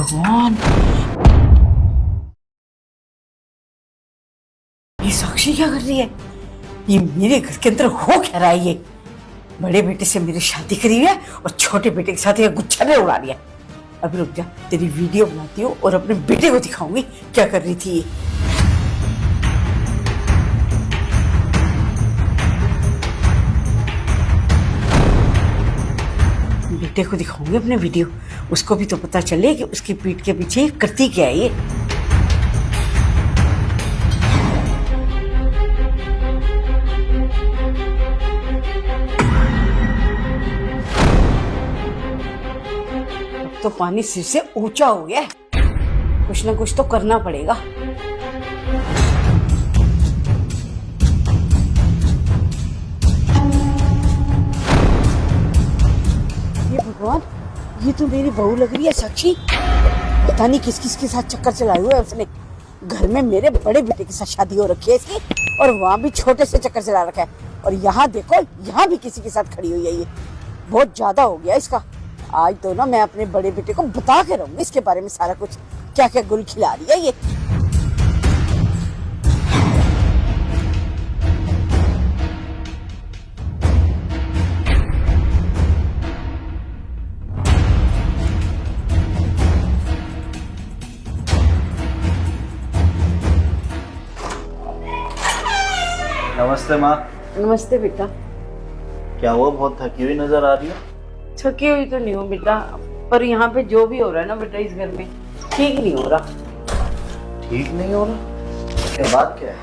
भगवान, ये साक्षी क्या कर रही है? ये मेरे घर के अंदर हो क्या रहा है? ये बड़े बेटे से मेरी शादी करी है और छोटे बेटे के साथ ये गुच्छे उड़ा रही है। अभी रुक जा, तेरी वीडियो बनाती हूँ और अपने बेटे को दिखाऊंगी क्या कर रही थी ये। बेटे को दिखाऊंगी अपने वीडियो, उसको भी तो पता चले कि उसकी पीठ के पीछे करती क्या है ये। तो पानी सिर से ऊंचा हो गया है, कुछ ना कुछ तो करना पड़ेगा। ये भगवान, ये तो मेरी बहू लग रही है साक्षी। पता नहीं किस किस के साथ चक्कर चलाए हुए है उसने। घर में मेरे बड़े बेटे के साथ शादी हो रखी है इसकी, और वहां भी छोटे से चक्कर चला रखा है, और यहाँ देखो यहाँ भी किसी के साथ खड़ी हुई है। ये बहुत ज्यादा हो गया इसका। आज तो ना मैं अपने बड़े बेटे को बता के रहूंगी इसके बारे में सारा कुछ, क्या क्या गुल खिला रही है ये। नमस्ते माँ। नमस्ते बेटा। क्या हुआ, बहुत थकी हुई नजर आ रही हो? थकी हुई तो नहीं हूँ बेटा, पर यहाँ पे जो भी हो रहा है ना बेटा इस घर में ठीक नहीं हो रहा। ठीक नहीं हो रहा? क्या बात क्या है?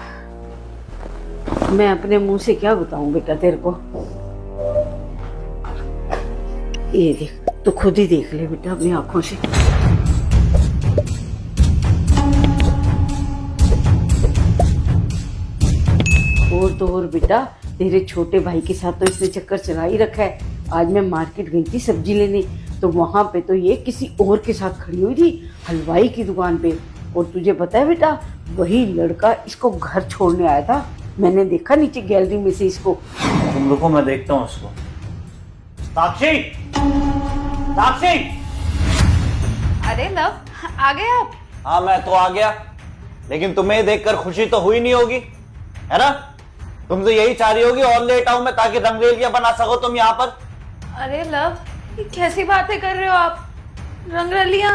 मैं अपने मुंह से क्या बताऊं बेटा तेरे को। ये देख, तो खुद ही देख ले बेटा अपनी आंखों से। और तो और बेटा, तेरे छोटे भाई के साथ तो इसने चक्कर चला ही रखा है। आज मैं मार्केट गई थी सब्जी लेने, तो वहां पे तो ये किसी और के साथ खड़ी हुई थी हलवाई की दुकान पे। और तुझे पता है बेटा, वही लड़का इसको घर छोड़ने आया था। मैंने देखा नीचे गैलरी में से इसको। तुम रुको, मैं देखता हूँ उसको। साक्षी, साक्षी! अरे लव, आ गए आप? हाँ मैं तो आ गया, लेकिन तुम्हें देखकर खुशी तो हुई नहीं होगी, है ना? तुम तो यही चाह रही होगी और लेट आऊं मैं, ताकि रंगरेलियां बना सको तुम यहाँ पर। अरे लव, ये कैसी बातें कर रहे हो आप? रंगरलियां?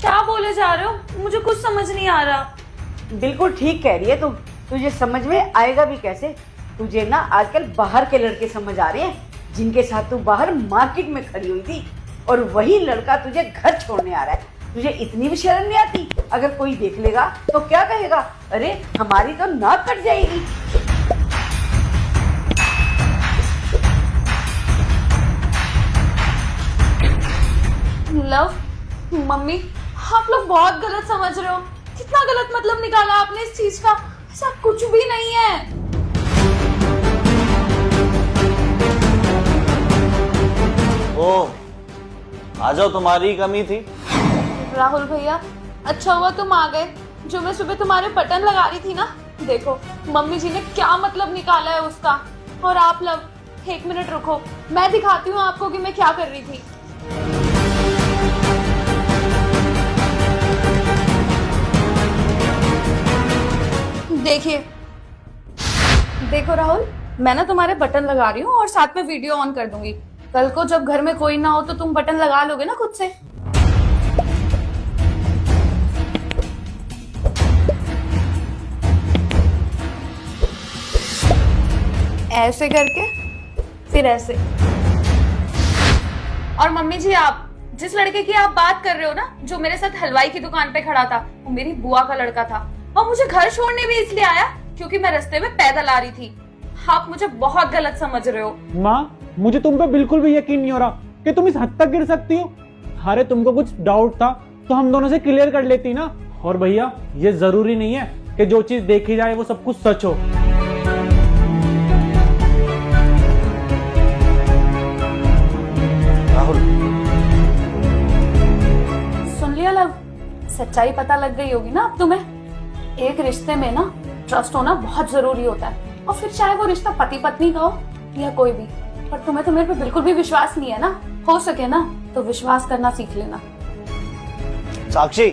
क्या बोले जा रहे हो? मुझे कुछ समझ नहीं आ रहा। बिल्कुल ठीक कह रही है तुम, तुझे समझ में आएगा भी कैसे? तुझे ना आजकल बाहर के लड़के समझ आ रहे हैं, जिनके साथ तू बाहर मार्केट में खड़ी हुई थी, और वही लड़का तुझे घर छोड़ने आ रहा है। तुझे इतनी भी शर्म नहीं आती? अगर कोई देख लेगा तो क्या कहेगा? अरे हमारी तो नाक कट जाएगी। लव, मम्मी, आप लोग बहुत गलत समझ रहे हो। कितना गलत मतलब निकाला आपने इस चीज का। ऐसा कुछ भी नहीं है। ओह, आ जाओ, तुम्हारी कमी थी। राहुल भैया, अच्छा हुआ तुम आ गए। जो मैं सुबह तुम्हारे बटन लगा रही थी ना, देखो मम्मी जी ने क्या मतलब निकाला है उसका। और आप लव, एक मिनट रुको, मैं दिखाती हूँ आपको कि मैं क्या कर रही थी। देखिए, देखो राहुल, मैं ना तुम्हारे बटन लगा रही हूँ और साथ में वीडियो ऑन कर दूंगी। कल को जब घर में कोई ना हो तो तुम बटन लगा लोगे ना खुद से। ऐसे करके, फिर ऐसे। और मम्मी जी, आप जिस लड़के की आप बात कर रहे हो ना, जो मेरे साथ हलवाई की दुकान पे खड़ा था, वो मेरी बुआ का लड़का था। और मुझे घर छोड़ने भी इसलिए आया क्योंकि मैं रास्ते में पैदल आ रही थी। आप मुझे बहुत गलत समझ रहे हो। माँ, मुझे तुम पे बिल्कुल भी यकीन नहीं हो रहा कि तुम इस हद तक गिर सकती हो। अरे तुमको कुछ डाउट था तो हम दोनों से क्लियर कर लेती ना। और भैया, ये जरूरी नहीं है कि जो चीज देखी जाए वो सब कुछ सच हो। राहुल, सुन लिया लव, सच्चाई पता लग गई होगी ना अब तुम्हें। एक रिश्ते में ना ट्रस्ट होना बहुत जरूरी होता है, और फिर चाहे वो रिश्ता पति पत्नी का हो या कोई भी। पर तुम्हें तो मेरे पे बिल्कुल भी विश्वास नहीं है ना। हो सके ना तो विश्वास करना सीख लेना। साक्षी